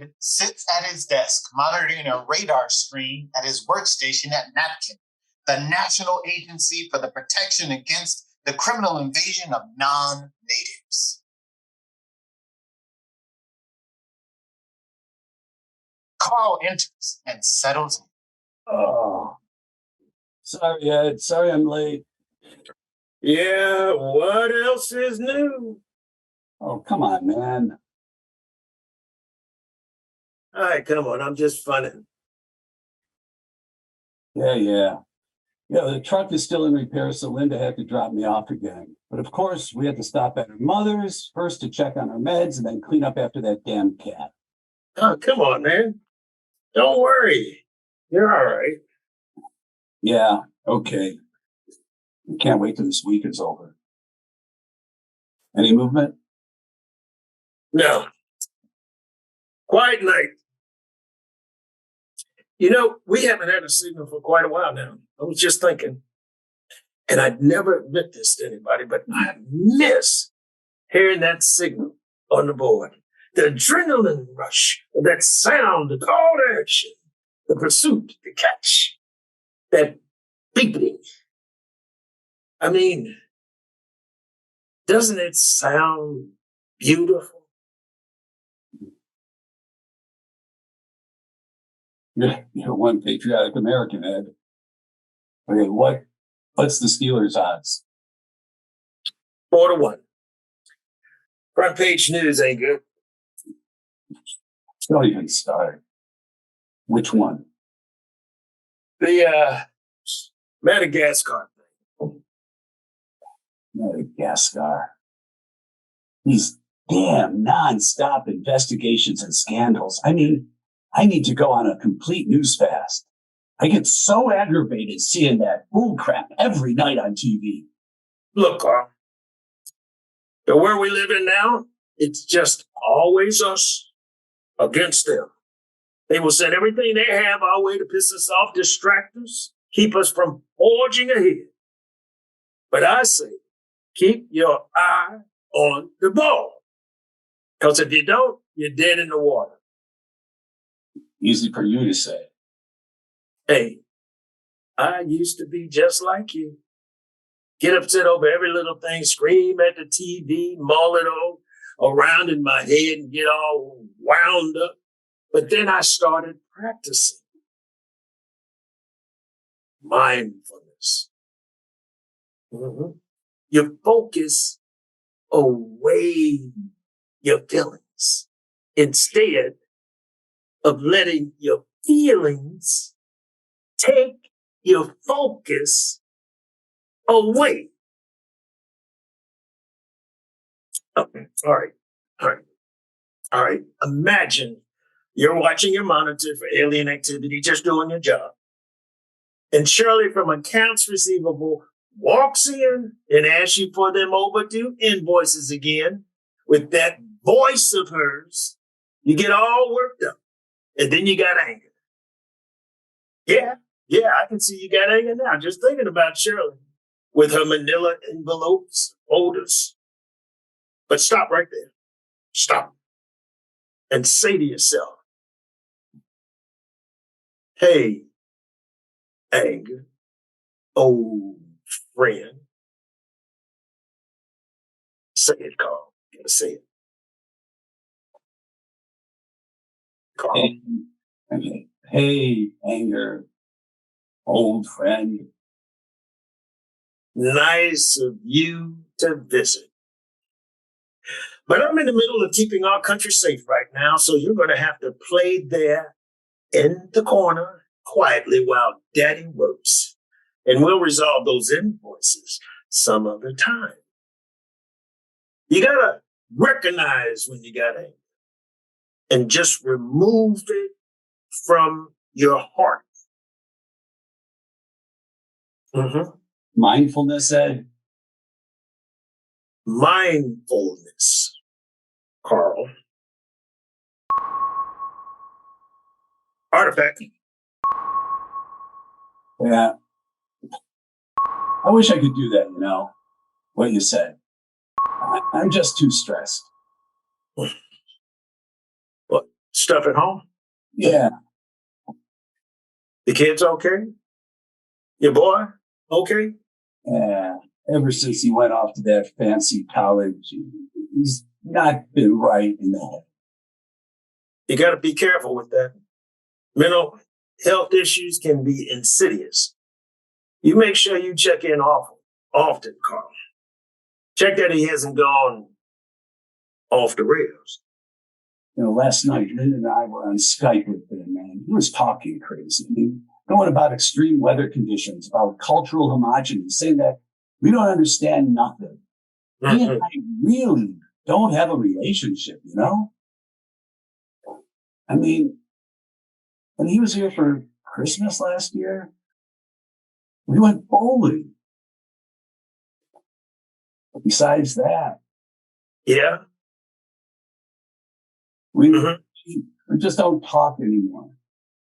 Ed sits at his desk monitoring a radar screen at his workstation at Napkin, the National Agency for the Protection Against the Criminal Invasion of Non-Natives. Carl enters and settles in. Oh, sorry, Ed. Sorry I'm late. Yeah, what else is new? Oh, come on, man. All right, come on, I'm just funning. Yeah. The truck is still in repair, so Linda had to drop me off again. But of course, we had to stop at her mother's, first to check on her meds, and then clean up after that damn cat. Oh, come on, man. Don't worry. You're all right. Yeah, okay. Can't wait till this week is over. Any movement? No. Quiet night. You know, we haven't had a signal for quite a while now. I was just thinking, and I'd never admit this to anybody, but I miss hearing that signal on the board. The adrenaline rush of that sound, the call to action, the pursuit, the catch, that beeping. I mean, doesn't it sound beautiful? You're one patriotic American, Ed. Okay, what's the Steelers' odds? 4-1. Front page news ain't good. Don't even start. Which one? The Madagascar thing. Madagascar. These damn non-stop investigations and scandals. I mean, I need to go on a complete news fast. I get so aggravated seeing that bull crap every night on TV. Look, Carl, the world we live in now, it's just always us against them. They will send everything they have our way to piss us off, distract us, keep us from forging ahead. But I say, keep your eye on the ball. Because if you don't, you're dead in the water. Easy for you to say. Hey, I used to be just like you. Get upset over every little thing, scream at the TV, mull it all around in my head and get all wound up. But then I started practicing mindfulness. Mm-hmm. You focus away your feelings instead of letting your feelings take your focus away. Okay, all right. Imagine you're watching your monitor for alien activity, just doing your job. And Shirley from accounts receivable walks in and asks you for them overdue invoices again with that voice of hers. You get all worked up and then you got anger. Yeah, I can see you got anger now just thinking about Shirley with her manila envelopes, folders. But stop right there. Stop. And say to yourself, hey, anger, old friend. Say it, Carl. You gotta say it. Carl. Hey, anger, old friend. Nice of you to visit. But I'm in the middle of keeping our country safe right now, so you're going to have to play there in the corner quietly while Daddy works. And we'll resolve those invoices some other time. You got to recognize when you got anger and just remove it from your heart. Mm-hmm. Mindfulness, Ed? Mindfulness, Carl. Artifact. Yeah. I wish I could do that, what you said. I'm just too stressed. What? Stuff at home? Yeah. The kids okay? Your boy okay? Yeah. Ever since he went off to that fancy college, he's not been right in the head. You got to be careful with that. Mental health issues can be insidious. You make sure you check in often, Carl. Check that he hasn't gone off the rails. Last night, Lynn and I were on Skype with him, man. He was talking crazy. I mean, going about extreme weather conditions, about cultural homogeny, saying that we don't understand nothing. He and I really don't have a relationship, I mean, when he was here for Christmas last year, we went bowling. Besides that, Yeah. we just don't talk anymore.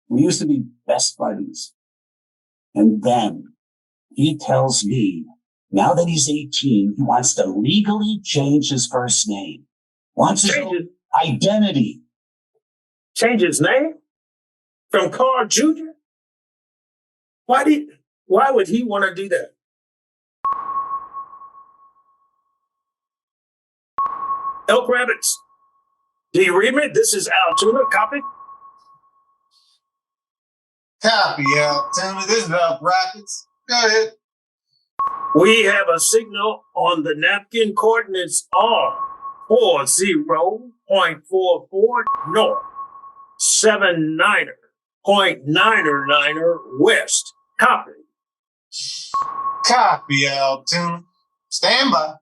We used to be best buddies. And then he tells me, now that he's 18, he wants to legally change his first name. Wants his own identity. Change his name? From Carl Jr.? Why would he want to do that? Elk Rabbits, do you read me? This is Al Tuna. Copy? Copy, Tuna. This is Elk Rapids. Go ahead. We have a signal on the napkin. Coordinates are 40.44 north, 79.99 west. Copy. Copy, Tuna. Stand by.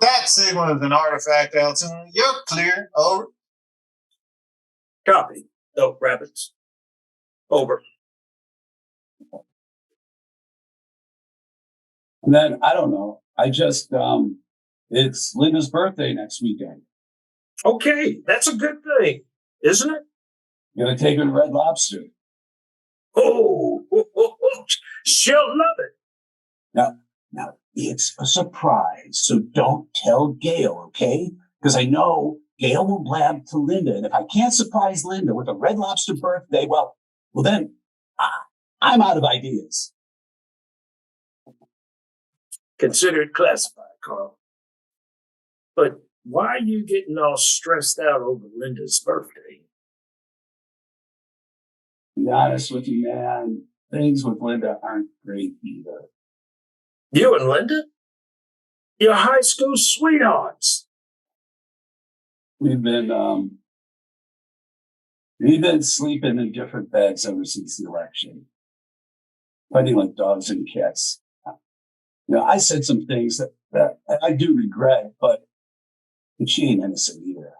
That signal is an artifact, Tuna. You're clear. Over. Copy. Elk Rabbits. Over. And then, I don't know. I just, it's Linda's birthday next weekend. Okay, that's a good thing, isn't it? Gonna take her to Red Lobster. Oh, she'll love it. Now, it's a surprise, so don't tell Gail, okay? Because I know Gail will blab to Linda, and if I can't surprise Linda with a Red Lobster birthday, well, then I'm out of ideas. Consider it classified, Carl. But why are you getting all stressed out over Linda's birthday? To be honest with you, man, things with Linda aren't great either. You and Linda? Your high school sweethearts. We've been sleeping in different beds ever since the election. Fighting like dogs and cats. I said some things that I do regret, but she ain't innocent either.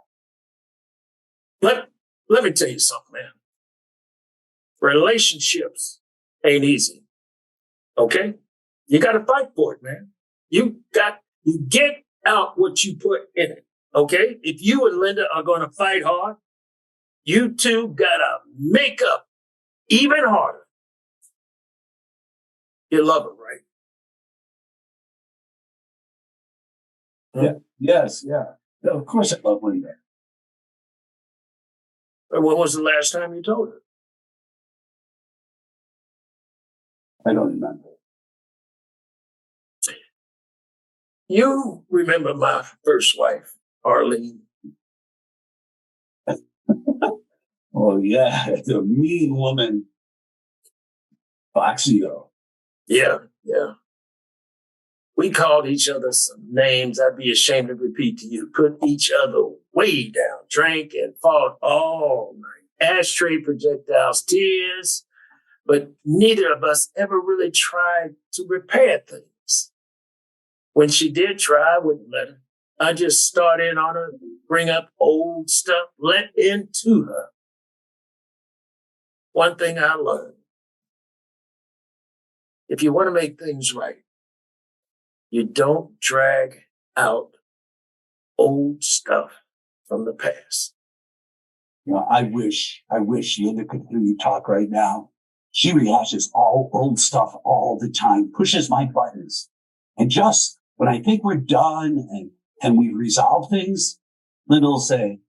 Let me tell you something, man. Relationships ain't easy. Okay? You got to fight for it, man. You get out what you put in it. Okay? If you and Linda are going to fight hard, you two got to make up even harder. You love her, right? Yeah. Yes. Yeah. Of course I love Linda. When was the last time you told her? I don't remember. You remember my first wife, Arlene? Oh, yeah. The mean woman. Foxy, though. Yeah. We called each other some names I'd be ashamed to repeat to you. Put each other way down, drank and fought all night. Ashtray projectiles, tears. But neither of us ever really tried to repair things. When she did try, I wouldn't let her. I just start in on her, bring up old stuff, let into her. One thing I learned, if you want to make things right, you don't drag out old stuff from the past. I wish Linda could hear you talk right now. She rehashes all old stuff all the time, pushes my buttons. And just when I think we're done and we resolve things, Linda will say,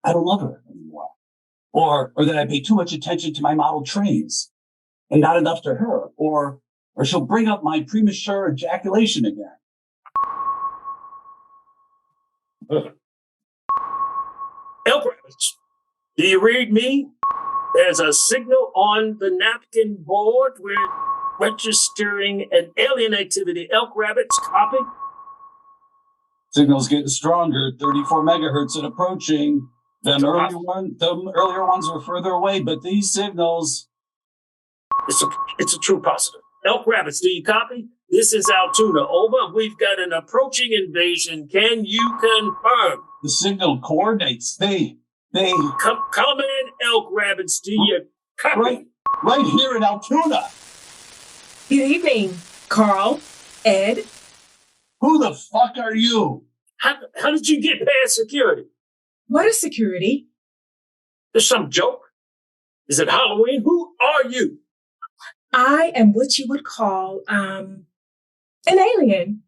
I don't love her anymore. Or that I pay too much attention to my model trains and not enough to her. Or she'll bring up my premature ejaculation again. Elk Rabbits, do you read me? There's a signal on the napkin board. We're registering an alien activity. Elk Rabbits, copy? Signal's getting stronger, 34 megahertz and approaching. The earlier ones were further away, but these signals. It's a true positive. Elk Rabbits, do you copy? This is Altoona. Over. We've got an approaching invasion. Can you confirm? The signal coordinates. They Come in, Elk Rabbits. Do you copy? Right here in Altoona. Good evening, Carl, Ed. Who the fuck are you? How did you get past security? What is security? There's some joke? Is it Halloween? Who are you? I am what you would call an alien.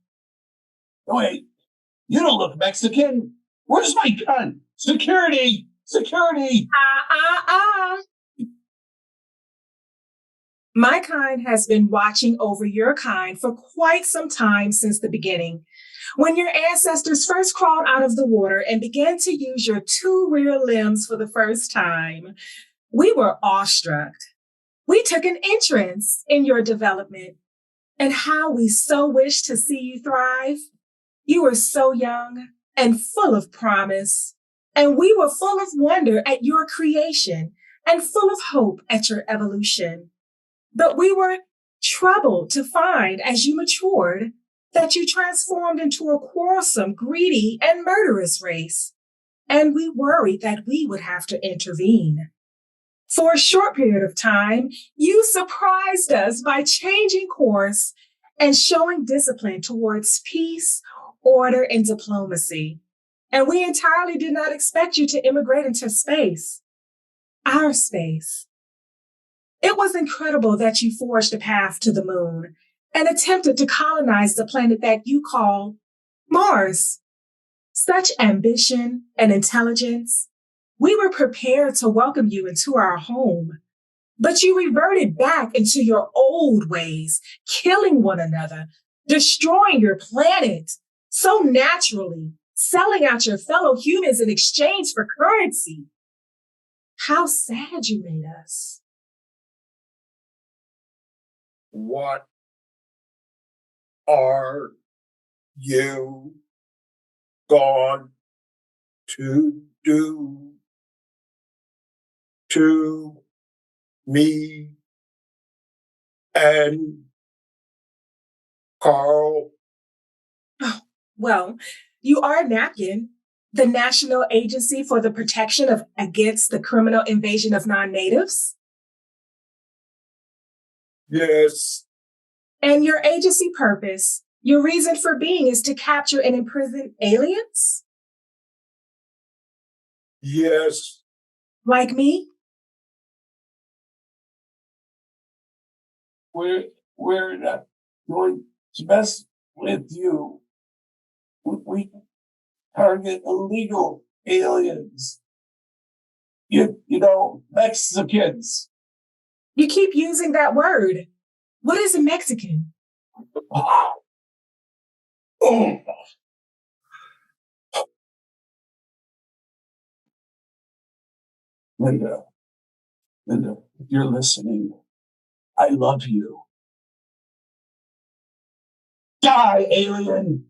Wait, you don't look Mexican. Where's my gun? Security! Security! My kind has been watching over your kind for quite some time since the beginning. When your ancestors first crawled out of the water and began to use your two rear limbs for the first time, we were awestruck. We took an interest in your development and how we so wish to see you thrive. You were so young and full of promise, and we were full of wonder at your creation and full of hope at your evolution. But we were troubled to find as you matured that you transformed into a quarrelsome, greedy, and murderous race. And we worried that we would have to intervene. For a short period of time, you surprised us by changing course and showing discipline towards peace, order, and diplomacy. And we entirely did not expect you to immigrate into space, our space. It was incredible that you forged a path to the moon and attempted to colonize the planet that you call Mars. Such ambition and intelligence. We were prepared to welcome you into our home, but you reverted back into your old ways, killing one another, destroying your planet so naturally, selling out your fellow humans in exchange for currency. How sad you made us. What are you going to do to me and Carl? Well, you are NAPKIN, the National Agency for the Protection Against the Criminal Invasion of Non-Natives. Yes. And your agency purpose, your reason for being is to capture and imprison aliens? Yes. Like me? We're not going to mess with you. We target illegal aliens. You know, Mexicans. You keep using that word. What is a Mexican? Oh. Linda, if you're listening, I love you. Die, alien!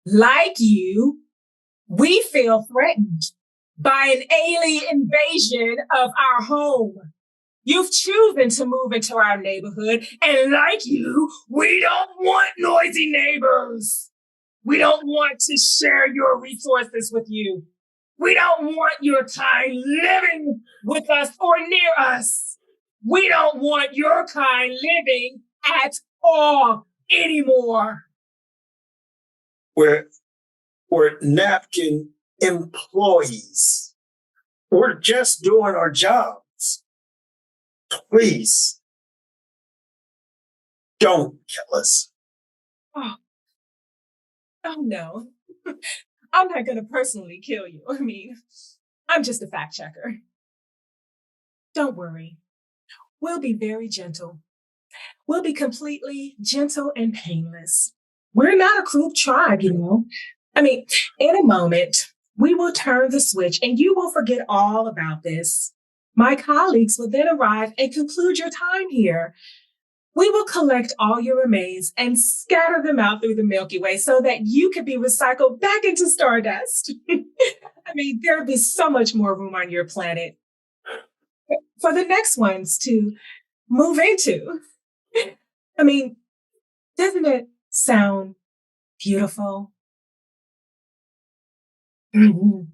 Like you, we feel threatened by an alien invasion of our home. You've chosen to move into our neighborhood, and like you, we don't want noisy neighbors. We don't want to share your resources with you. We don't want your kind living with us or near us. We don't want your kind living at all anymore. We're napkin employees. We're just doing our jobs. Please Don't kill us. Oh, oh no. I'm not going to personally kill you. I mean, I'm just a fact checker. Don't worry. We'll be very gentle. We'll be completely gentle and painless. We're not a cruel tribe, you know. I mean, in a moment, we will turn the switch and you will forget all about this. My colleagues will then arrive and conclude your time here. We will collect all your remains and scatter them out through the Milky Way so that you can be recycled back into stardust. I mean, there'll be so much more room on your planet for the next ones to move into. I mean, doesn't it sound beautiful? Mhm.